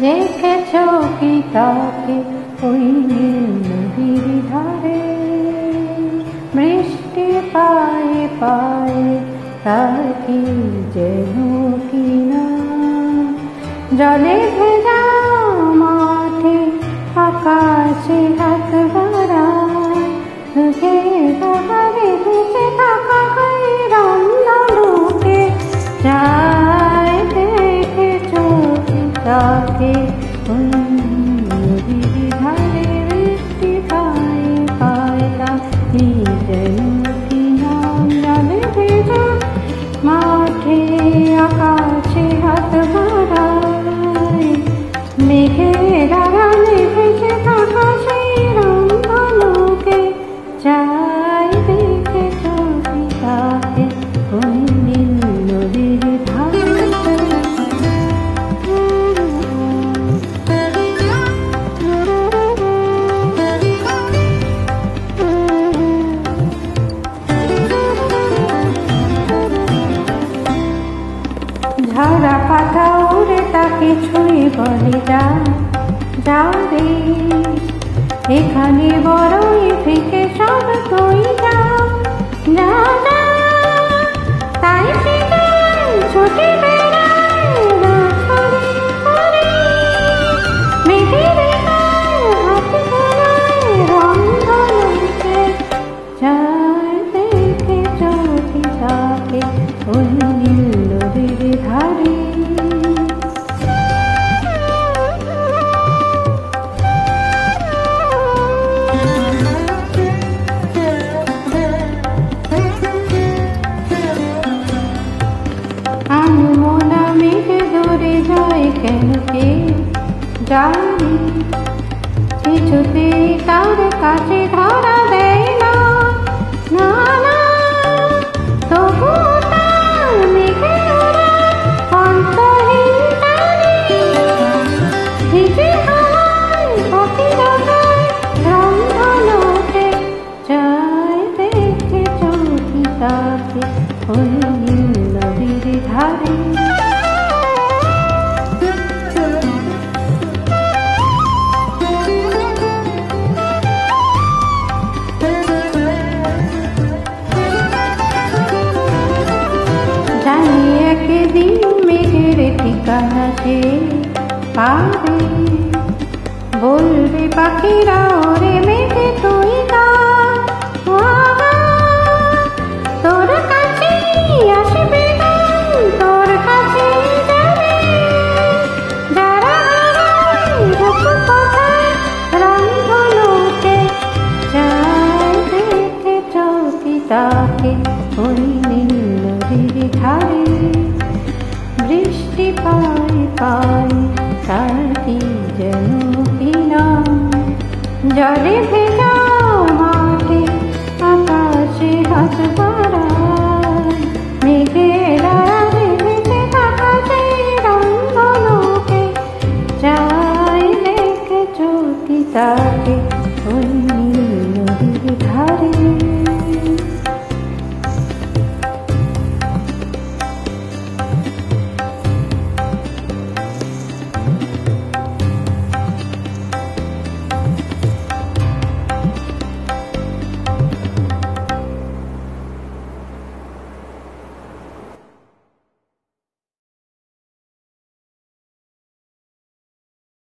রেখেছ কি তাকে ওই নীল নদীর ধারে, বৃষ্টি পায়ে পায়ে তার কি যেন কিনা, জলে ভেজা মাঠে আকাশে হাত বাড়ায়, তুকে তাহারে ভেসে থাকা রন্ধনকে যায়। দেখেছ কি তাকে ওই নদীর ধারে, বৃষ্টি পায়ে পায়ে তার কি যেন কিনা, জলে ভেজা মাঠে আকাশে হাত বাড়ায়, মেঘের আড়ালে ভেসে থাকা সেই রন্ধনকে চাই। দেখেছ কি তাকে ওই নীল নদীর ধারে। ঝরা পাতা উড়ে তাকে ছুঁয়ে বলে যা যা রে, এখানে বড়ই ফিকে সব তুই যা যা যা। তাই সে ছুটে বেড়ায় রাস্তারে ধরে, মেঘের গায়ে হাত বোলায় রন্ধনকে চায়। দেখেছ কি তাকে ওই নীল নদীর ধারে। আনমনা মেঘ দূরে যায় কেন কে জানি, কিছুতে তার কাছে ধরা দেয় না না না, তবু তার মেঘে ওরা অন্তহীন টানে, ভিজে হাওয়ায় পাখি ডাকায় রন্ধনকে চায়। দেখেছ কি তাকে ওই নীল নদীর ধারে। জানি একদিন মেঘের ঠিকানা সে পাবে, বলবে পাখিরা ওরে মেঘে তুই গা, তোর কাছে আসবে তোর কাছে যাবে, যারা কথায় রন্ধনকে চায়। দেখেছ কি তাকে ওই নীল নদীর ধারে, বৃষ্টি পায়ে পায়ে তার কি যেন কিনা, জলে